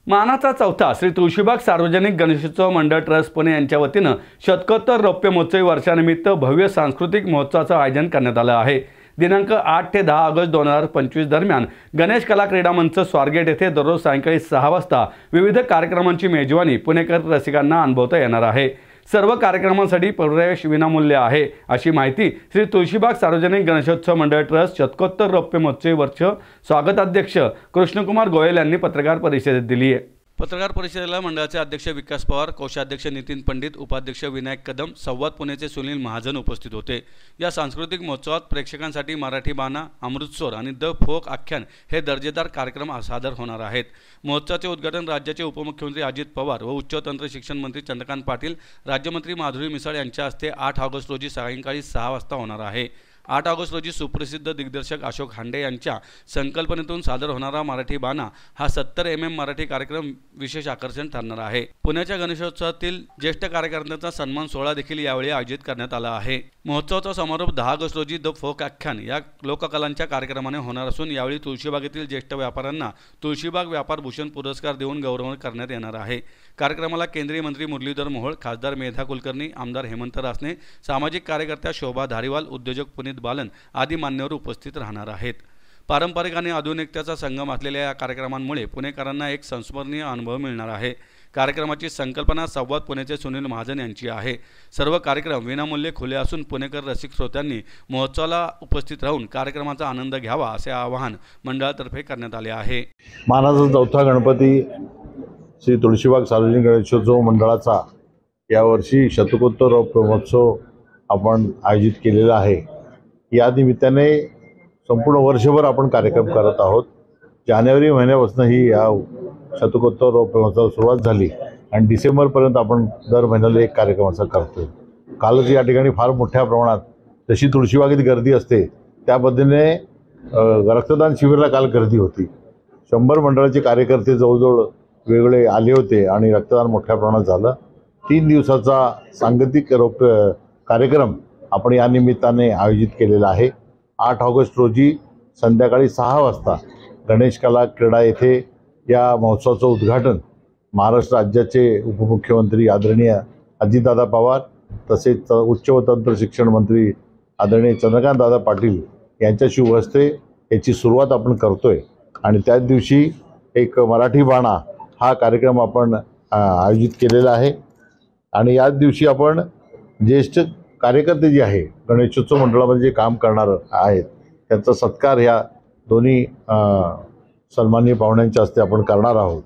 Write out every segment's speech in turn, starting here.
मानाचा चौथा श्री तुळशीबाग सार्वजनिक गणेशोत्सव मंडळ ट्रस्ट पुणे यांच्या वतीनं शतकोत्तर रौप्य महोत्सवी वर्षानिमित्त भव्य सांस्कृतिक महोत्सवाचं आयोजन करण्यात आलं आहे। दिनांक 8 ते 10 ऑगस्ट 2025 दरम्यान गणेश कला क्रीडा मंच स्वारगेट येथे दररोज सायंकाळी 6 वाजता विविध कार्यक्रमांची मेजवानी पुणेकर रसिकांना अनुभवता येणार आहे। सर्व कार्यक्रमांसाठी प्रवेश विनामूल्य आहे, अशी माहिती श्री तुळशीबाग सार्वजनिक गणेशोत्सव मंडळ ट्रस्ट शतकोत्तर रौप्य महोत्सवी वर्ष स्वागताध्यक्ष कृष्णकुमार गोयल यांनी पत्रकार परिषदेत दिली आहे। पत्रकार परिषदेला मंडळाचे अध्यक्ष विकास पवार, कोषाध्यक्ष नितीन पंडित, उपाध्यक्ष विनायक कदम, संवाद पुणेचे सुनील महाजन उपस्थित होते। या सांस्कृतिक महोत्सवात प्रेक्षकांसाठी मराठी बाणा, अमृतसर आणि द फोक आख्यान हे दर्जेदार कार्यक्रम सादर होणार आहेत। महोत्सवाचे उद्घाटन राज्याचे उपमुख्यमंत्री अजित पवार व उच्च तंत्र शिक्षण मंत्री चंद्रकांत पाटील, राज्यमंत्री माधुरी मिसाळ यांच्या हस्ते 8 ऑगस्ट रोजी सायंकाळी 6 वाजता होणार आहे। 8 ऑगस्ट रोजी सुप्रसिद्ध दिग्दर्शक अशोक हांडे यांच्या संकल्पनेतून सादर होणारा मराठी बाणा हा 70 mm मराठी कार्यक्रम विशेष आकर्षण ठरणार आहे। पुण्याच्या गणेशोत्सवातील ज्येष्ठ कार्यकर्त्यांचा सन्मान सोहळा देखील यावेळी आयोजित करण्यात आला आहे। महोत्सवाचा समारोप 10 ऑगस्ट रोजी द फोक आख्यान या लोककलांच्या कार्यक्रमाने होणार असून यावेळी तुळशीबागेतील ज्येष्ठ व्यापाऱ्यांना तुळशीबाग व्यापार भूषण पुरस्कार देऊन गौरव करण्यात येणार आहे। कार्यक्रमाला केंद्रीय मंत्री मुरलीधर मोहोळ, खासदार मेधा कुलकर्णी, आमदार हेमंत रासने, सामाजिक कार्यकर्त्या शोभा धारीवाल, उद्योजक पुनीत बालन आदी मान्यवर उपस्थित राहणार आहेत। पारंपरिक आणि आधुनिकतेचा संगम असलेल्या या कार्यक्रमांमुळे पुणेकरांना एक संस्मरणीय अनुभव मिळणार आहे। कार्यक्रमाची संकल्पना संवाद पुणेचे सुनील महाजन यांची आहे। सर्व कार्यक्रम विनामूल्य खुले असून पुणेकर रसिक श्रोत्यांनी महोत्सवाला उपस्थित राहून कार्यक्रमाचा आनंद घ्यावा असे आवाहन मंडळातर्फे करण्यात आले आहे। मानाचा चौथा गणपती श्री तुळशीबाग सार्वजनिक गणेशोत्सव मंडळाचा यावर्षी शतकोत्तर रौप्य महोत्सव आपण आयोजित केलेला आहे। या निमित्ताने संपूर्ण वर्षभर आपण कार्यक्रम करत आहोत। जानेवारी महिन्यापासून ही या शतकोत्तर रौप्य महोत्सवाला सुरुवात झाली आणि डिसेंबरपर्यंत आपण दर महिन्याला एक कार्यक्रम असा करतो। कालच या ठिकाणी फार मोठ्या प्रमाणात जशी तुळशीबागेत गर्दी असते त्या पद्धतीने रक्तदान शिबिराला काल गर्दी होती। 100 मंडळाचे कार्यकर्ते जवळजवळ वेगळे आले होते आणि रक्तदान मोठ्या प्रमाणात झालं। 3 दिवसाचा सांगीतिक रौप्य कार्यक्रम आपण या निमित्ताने आयोजित केलेला आहे। 8 ऑगस्ट रोजी संध्याकाळी 6 वाजता गणेश कला क्रीडा येथे या महोत्सवाचं उद्घाटन महाराष्ट्र राज्याचे उपमुख्यमंत्री आदरणीय अजितदादा पवार तसेच उच्च व तंत्र शिक्षण मंत्री आदरणीय चंद्रकांत दादा पाटील यांच्या शुभ हस्ते याची सुरुवात आपण करतोय आणि त्याच दिवशी एक मराठी बाणा हा कार्यक्रम आपण आयोजित केलेला आहे आणि याच दिवशी आपण ज्येष्ठ कार्यकर्ते जे आहे गणेशोत्सव मंडळामध्ये जे काम करणार आहेत त्यांचा सत्कार ह्या दोन्ही सन्माननीय पाहुण्यांच्या हस्ते आपण करणार आहोत।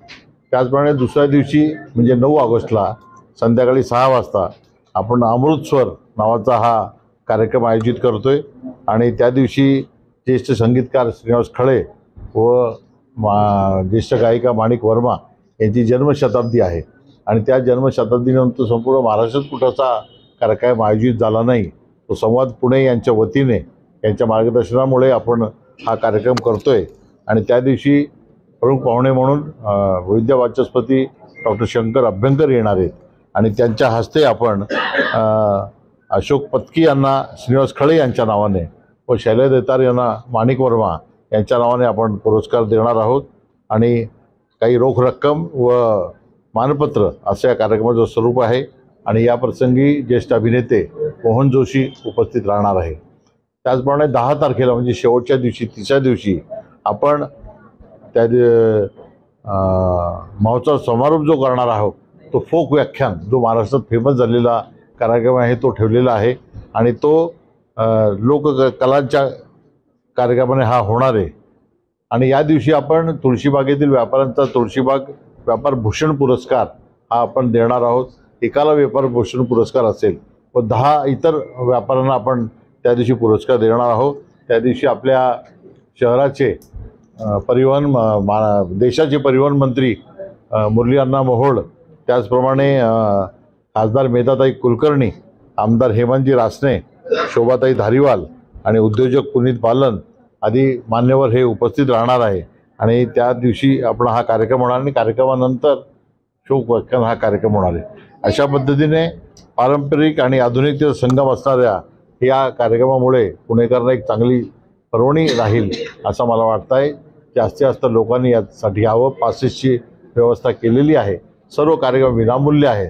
त्याचप्रमाणे दुसऱ्या दिवशी म्हणजे 9 ऑगस्टला संध्याकाळी 6 वाजता आपण अमृतसर नावाचा हा कार्यक्रम आयोजित करतोय आणि त्या दिवशी ज्येष्ठ संगीतकार श्रीनिवास खळे व ज्येष्ठ गायिका माणिक वर्मा यांची जन्मशताब्दी आहे आणि त्या जन्मशताब्दीनंतर संपूर्ण महाराष्ट्रात कुठचा कार्यक्रम आयोजित झाला नाही। तो संवाद पुणे यांच्या वतीने यांच्या मार्गदर्शनामुळे आपण हा कार्यक्रम करतोय आणि त्या दिवशी प्रमुख पाहुणे म्हणून विद्यावाचस्पती डॉक्टर शंकर अभ्यंकर येणार आहेत आणि त्यांच्या हस्ते आपण अशोक पत्की यांना श्रीनिवास खळे यांच्या नावाने व शैले देतार यांना माणिक वर्मा यांच्या नावाने आपण पुरस्कार देणार आहोत आणि काही रोख रक्कम व मानपत्र असं या कार्यक्रमाचं स्वरूप आहे आणि या प्रसंगी ज्येष्ठ अभिनेते मोहन जोशी उपस्थित राहणार आहे। त्याचप्रमाणे 10 तारखेला म्हणजे शेवटच्या दिवशी 3ऱ्या दिवशी आपण त्या महोत्सव समारोप जो करणार आहोत तो फोक व्याख्यान जो महाराष्ट्रात फेमस झालेला कार्यक्रम आहे तो ठेवलेला आहे आणि तो लोककलांच्या कार्यक्रमाने हा होणार आहे आणि या दिवशी आपण तुळशीबागेतील व्यापाऱ्यांचा तुळशीबाग व्यापार भूषण पुरस्कार हा आपण देणार आहोत। एकाला व्यापार भूषण पुरस्कार असेल व 10 इतर व्यापाऱ्यांना आपण त्या दिवशी पुरस्कार देणार आहोत। त्या दिवशी आपल्या शहराचे देशाचे परिवहन मंत्री मुरली अण्णा मोहोळ, त्याचप्रमाणे खासदार मेधाताई कुलकर्णी, आमदार हेमंतजी रासने, शोभाताई धारीवाल आणि उद्योजक पुनीत बालन आदी मान्यवर हे उपस्थित राहणार आहे आणि त्या दिवशी आपण हा कार्यक्रम होणार आणि कार्यक्रमानंतर शोक व्याख्यान हा कार्यक्रम होणार आहे। अशा पद्धतीने पारंपरिक आणि आधुनिकतेचा संगम असणाऱ्या या कार्यक्रमामुळे पुणेकरांना एक चांगली पर्वणी राहील असं मला वाटतं आहे। जास्तीत जास्त लोकांनी यासाठी यावं। पासेसची व्यवस्था केलेली आहे. सर्व कार्यक्रम विनामूल्य आहे.